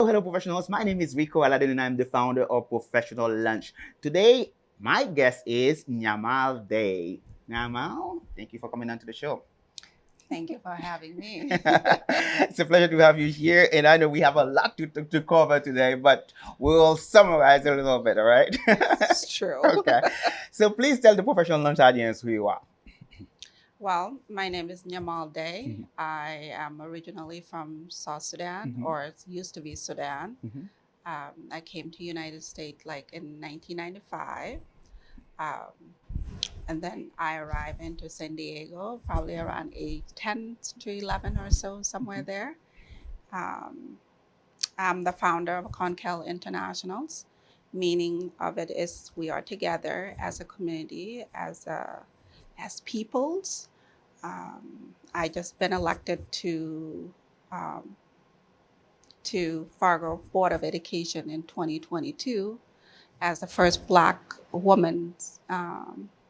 hello, professionals. My name is Rico Aladdin, and I'm the founder of Professional Lunch. Today, my guest is Nyamal Dei. Nyamal, thank you for coming on to the show. Thank you for having me. It's a pleasure to have you here, and I know we have a lot to cover today, but we'll summarize a little bit, all right? It's true. Okay. So please tell the Professional Lunch audience who you are. Well, my name is Nyamal Dei. Mhm. I am originally from South Sudan, Mhm. or it used to be Sudan. Mhm. I came to United States like in 1995. Um, and then I arrived into San Diego probably around age 10 to 11 or so, somewhere Mhm. there. Um, I'm the founder of Kondial Internationals. Meaning of it is we are together as a community, as peoples. I just been elected um, to Fargo Board of Education in 2022 as the first Black woman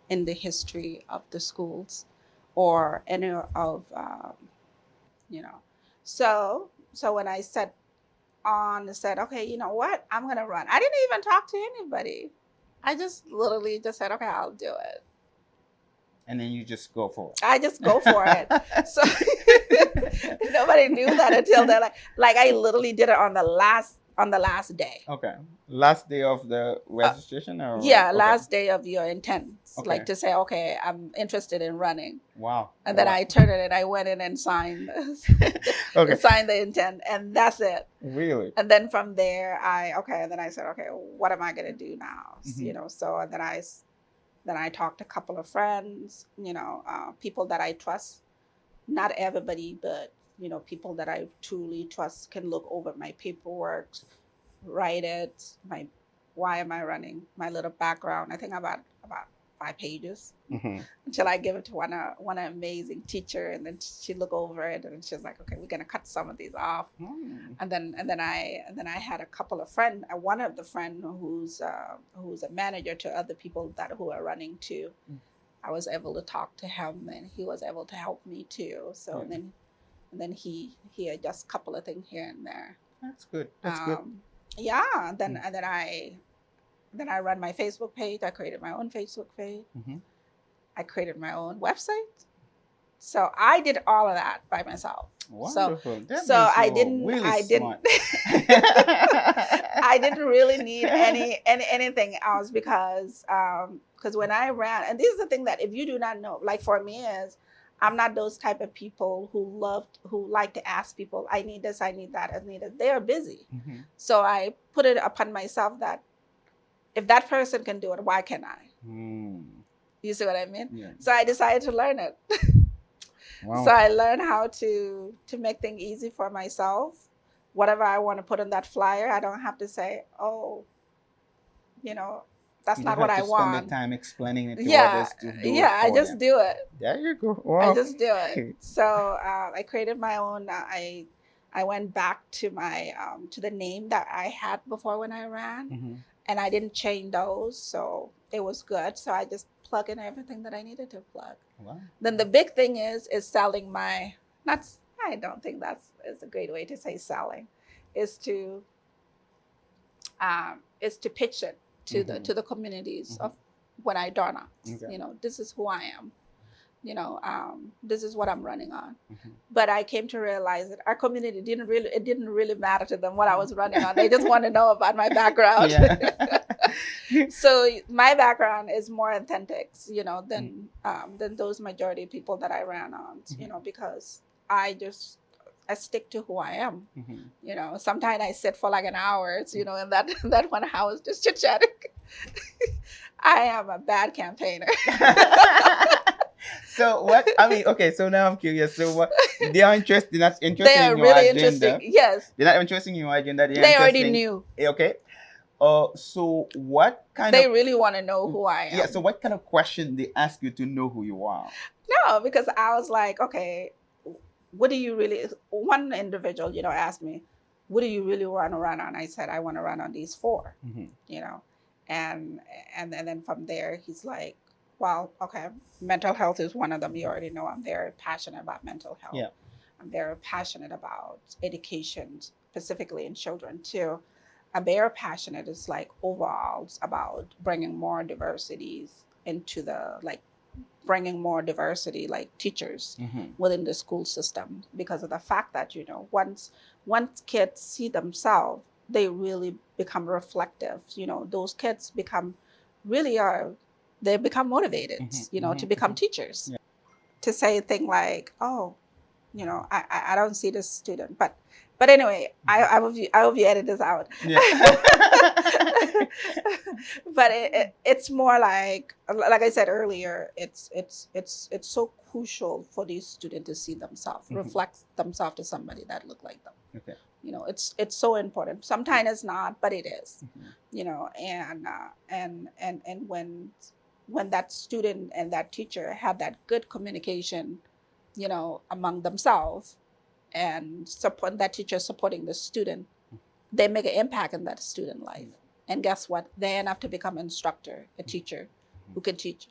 in the history of the schools, or any of you know. So when I said said, okay, you know what, I'm gonna run. I didn't even talk to anybody. I just literally just said, okay, I'll do it. And then you just go for I just go for it. So nobody knew that until they're like I literally did it on the last day. Okay. Last day of the Uh, registration, or yeah, okay. last day of your intent. Okay. Like to say, okay, I'm interested in running. Wow. And then Wow. I turned it and I went in and signed Okay. signed the intent, and that's it. Really? And then from there, and then I said, okay, what am I gonna do now? Mhm. So and then I talked to a couple of friends, people that I trust. Not everybody, but people that I truly trust can look over my paperwork, write it, my why am I running, my little background. I think about 5 pages Mhm. until I give it to one amazing teacher, and then she look over it and she's like, okay, we're gonna cut some of these off. Mm. And then I had a couple of friends. One of the friend who's a manager to other people who are running too. I was able to talk to him, and he was able to help me too. So Yeah. and then he adjusts a couple of things here and there. That's good. That's good. Um, yeah. And then I run my Facebook page. I created my own Facebook page. Mm-hmm. I created my own website. So I did all of that by myself. Wonderful. That So means I you're didn't really I didn't smart. I didn't really need anything else because when I ran, and this is the thing that if you do not know, like for me is I'm not those type of people who like to ask people, I need this, I need that, I need it. They are busy. Mhm. So I put it upon myself that if that person can do it, why can't I? Mm. You see what I mean? Yeah. So I decided to learn it. Wow. So I learned how to make things easy for myself. Whatever I want to put on that flyer, I don't have to say, oh, you know, that's You don't not what have I to spend the want. time explaining it to Yeah, others to do it yeah, I for just them. do it. There you go. I Wow. just do it. So I created my own. I went back to my to the name that I had before when I ran, Mm-hmm. and I didn't change those, so it was good. So I just plug in everything that I needed to plug. Wow. Then the big thing is selling my not. I don't think that's is a great way to say selling, is to pitch it to the Mm-hmm. communities Mm-hmm. of when I done it. Okay. This is who I am. This is what I'm running on. Mm-hmm. But I came to realize that our community didn't really matter to them what I was running on. They just want to know about my background. Yeah. So my background is more authentic, than those majority of people that I ran on, because I stick to who I am. Mm-hmm. Sometimes I sit for like an hour, in that that 1 hour just chit chatting. I am a bad campaigner. So what I mean, okay, so now I'm curious. So what they are interested, not They interested are in your really agenda. interesting. Yes, They're not interested in your agenda. They're they already interested. knew. Okay. So what kind They of really want to know who I am. yeah? So what kind of question they ask you to know who you are? No, because I was like, okay, what do you really? One individual, asked me, what do you really want to run on? I said, I want to run on these four. Mm-hmm. And then from there, he's like, well, okay, mental health is one of them. You already know I'm very passionate about mental health. Yeah. I'm very passionate about education, specifically in children too, I'm very passionate. It's like overall it's about bringing more diversities into the like bringing more diversity like teachers Mm-hmm. within the school system because of the fact that once kids see themselves, they really become reflective. Those kids become really are they become motivated, Mm-hmm. to Mm-hmm. become teachers, Yeah. to say a thing like, oh, I don't see this student, but anyway, I hope you edit this out. Yeah. But it's more like I said earlier, it's so crucial for these students to see themselves, Mhm. reflect themselves to somebody that look like them. Okay. It's so important. Sometimes it's not, but it is. Mhm. And when that student and that teacher have that good communication, among themselves, and support that teacher supporting the student, they make an impact in that student life. And guess what? They end up to become an instructor, a teacher who can teach,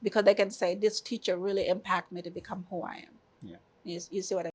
because they can say, this teacher really impacted me to become who I am. Yeah. You see what